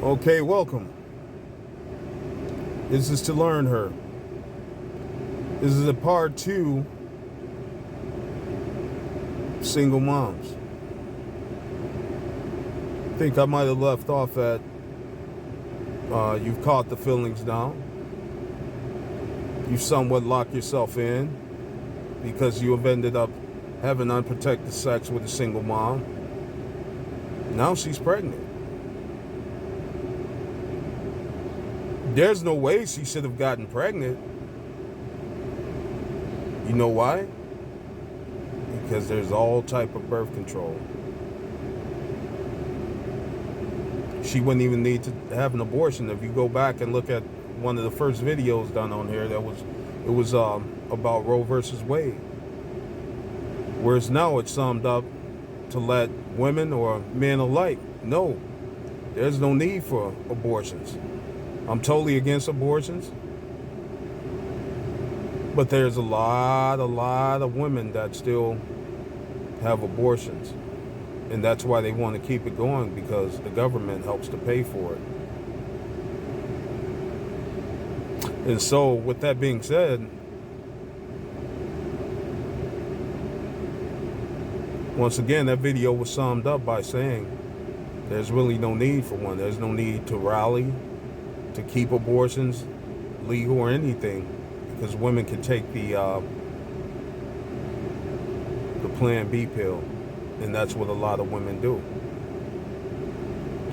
Okay, welcome. This is to learn her. This is a part 2, single moms. I think I might have left off at you've caught the feelings now. You somewhat locked yourself in because you have ended up having unprotected sex with a single mom. Now she's pregnant. There's no way she should have gotten pregnant. You know why? Because there's all type of birth control. She wouldn't even need to have an abortion. If you go back and look at one of the first videos done on here, it was about Roe versus Wade. Whereas now it's summed up to let women or men alike know there's no need for abortions. I'm totally against abortions, but there's a lot of women that still have abortions, and that's why they want to keep it going, because the government helps to pay for it. And so, with that being said, once again, that video was summed up by saying there's really no need for one. There's no need to rally to keep abortions legal or anything, because women can take the Plan B pill, and that's what a lot of women do.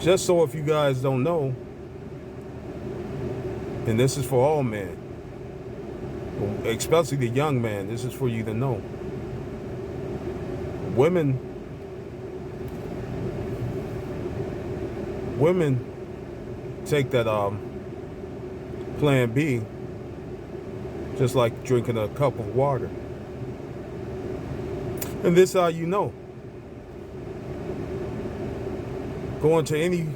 Just so if you guys don't know, and this is for all men, especially the young man, this is for you to know. Women take that Plan B just like drinking a cup of water. And this is how you know. Going to any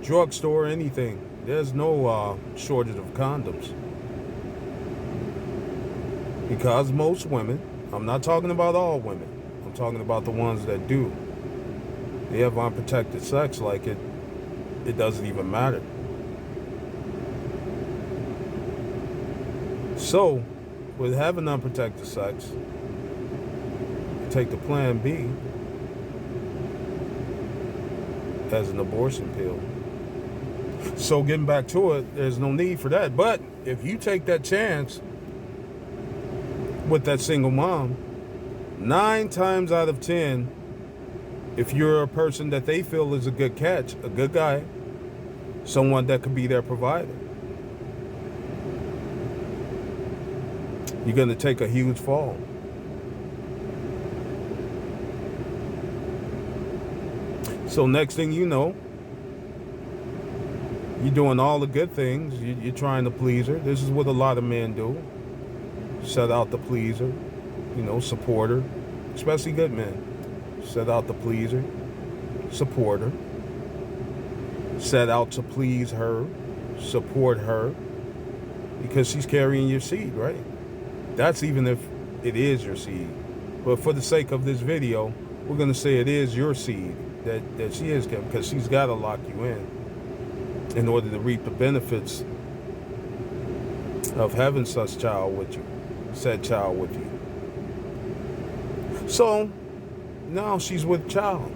drugstore or anything, there's no shortage of condoms. Because most women, I'm not talking about all women, I'm talking about the ones that do, they have unprotected sex like it doesn't even matter. So, with having unprotected sex, take the Plan B as an abortion pill. So getting back to it, there's no need for that. But if you take that chance with that single mom, 9 times out of 10, if you're a person that they feel is a good catch, a good guy, someone that could be their provider, you're going to take a huge fall. So next thing you know, you're doing all the good things. You're trying to please her. This is what a lot of men do. Set out to please her, support her, especially good men. Set out to please her, support her. Set out to please her, support her, because she's carrying your seed, right? That's even if it is your seed. But for the sake of this video, we're going to say it is your seed that she is, because she's got to lock you in order to reap the benefits of having said child with you. So now she's with child.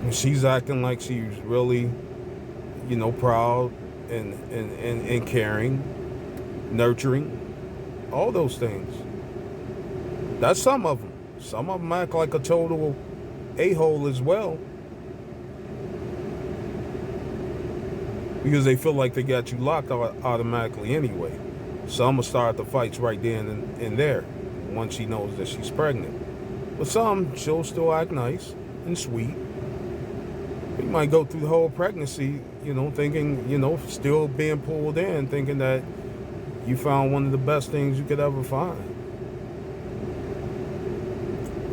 And she's acting like she's really, proud and caring, nurturing, all those things. That's some of them. Some of them act like a total a-hole as well, because they feel like they got you locked automatically anyway. Some will start the fights right then and there once she knows that she's pregnant. But some, she'll still act nice and sweet. You might go through the whole pregnancy, thinking, still being pulled in, thinking that you found one of the best things you could ever find.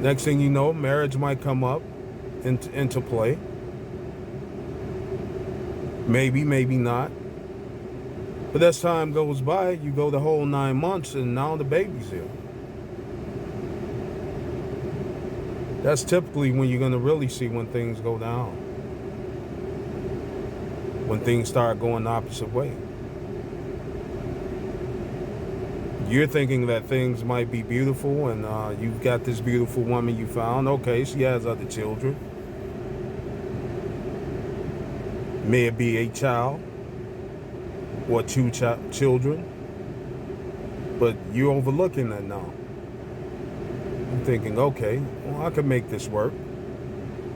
Next thing you know, marriage might come up into play. Maybe not. But as time goes by, you go the whole 9 months, and now the baby's here. That's typically when you're going to really see when things go down. when things start going the opposite way. You're thinking that things might be beautiful, and you've got this beautiful woman you found. Okay, she has other children. May it be a child or two children, but you're overlooking that now. I'm thinking, okay, well, I can make this work.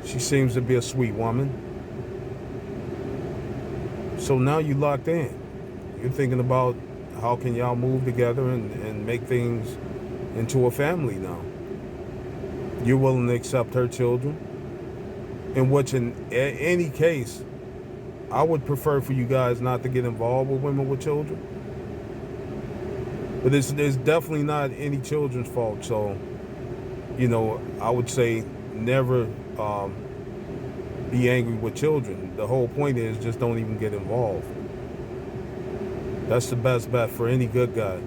She seems to be a sweet woman. So now you locked in. You're thinking about how can y'all move together and make things into a family now. You're willing to accept her children. In which, in any case, I would prefer for you guys not to get involved with women with children. But it's definitely not any children's fault. So, I would say never be angry with children. The whole point is just don't even get involved. That's the best bet for any good guy.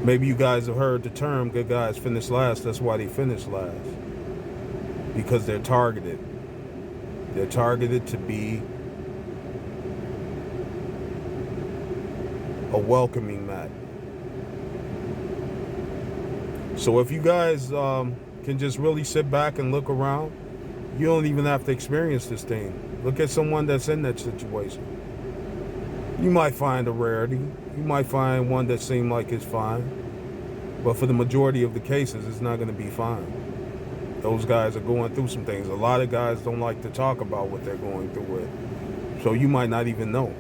Maybe you guys have heard the term, good guys finish last. That's why they finish last. Because they're targeted. They're targeted to be a welcoming mat. So if you guys can just really sit back and look around, you don't even have to experience this thing. Look at someone that's in that situation. You might find a rarity. You might find one that seems like it's fine. But for the majority of the cases, it's not going to be fine. Those guys are going through some things. A lot of guys don't like to talk about what they're going through with. So you might not even know.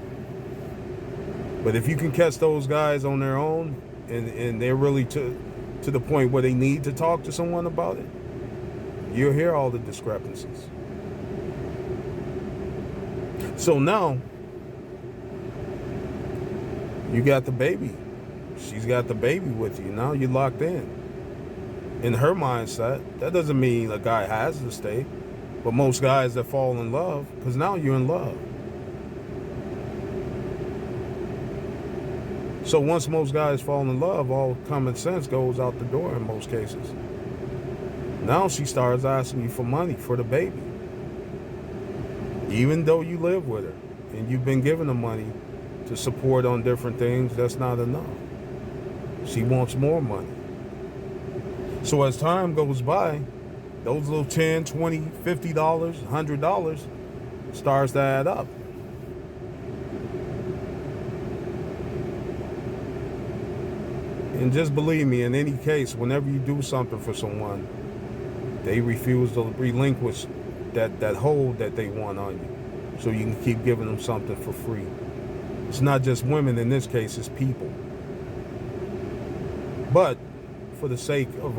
But if you can catch those guys on their own and they're really to the point where they need to talk to someone about it, you'll hear all the discrepancies. So now, you got the baby. She's got the baby with you. Now you're locked in. In her mindset, that doesn't mean a guy has to stay. But most guys that fall in love, because now you're in love. So once most guys fall in love, all common sense goes out the door in most cases. Now she starts asking you for money for the baby. Even though you live with her and you've been giving her money to support on different things, that's not enough. She wants more money. So as time goes by, those little $10, $20, $50, $100 starts to add up. And just believe me, in any case, whenever you do something for someone, they refuse to relinquish that hold that they want on you. So you can keep giving them something for free. It's not just women in this case, it's people. But for the sake of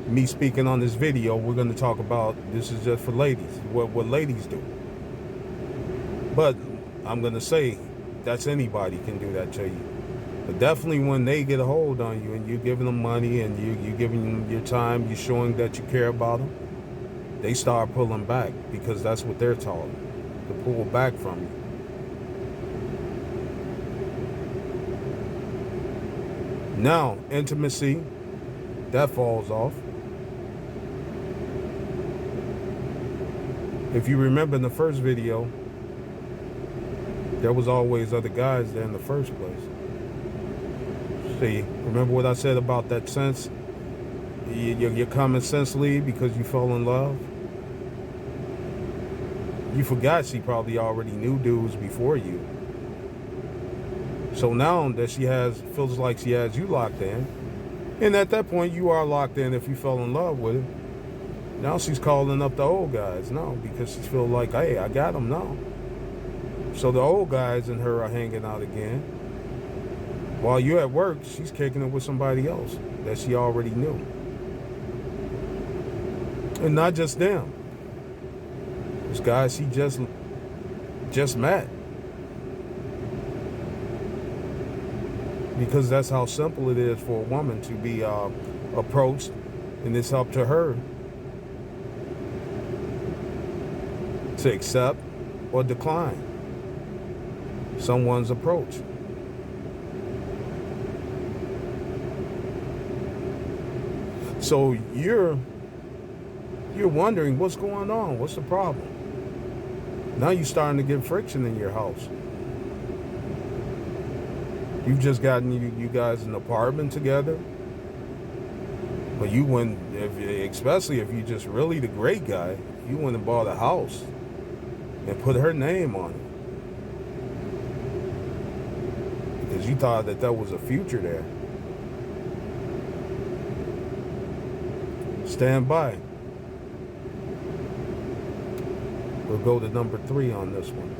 me speaking on this video, we're going to talk about, this is just for ladies, what ladies do. But I'm going to say, that's anybody can do that to you. But definitely when they get a hold on you and you're giving them money and you're giving them your time, you're showing that you care about them, they start pulling back because that's what they're taught, to pull back from you. Now, intimacy, that falls off. If you remember in the first video, there was always other guys there in the first place. See, remember what I said about that sense? Your common sense leave because you fell in love? You forgot she probably already knew dudes before you. So now that she feels like she has you locked in, and at that point you are locked in if you fell in love with her. Now she's calling up the old guys now because she feels like, hey, I got them now. So the old guys and her are hanging out again. While you're at work, she's kicking it with somebody else that she already knew. And not just them. This guy she just met. Because that's how simple it is for a woman to be approached, and it's up to her to accept or decline someone's approach. So you're wondering what's going on, what's the problem? Now you're starting to get friction in your house. You've just gotten you guys an apartment together. But you wouldn't, especially if you're just really the great guy, you went and bought a house and put her name on it. Because you thought that there was a future there. Stand by. We'll go to number 3 on this one.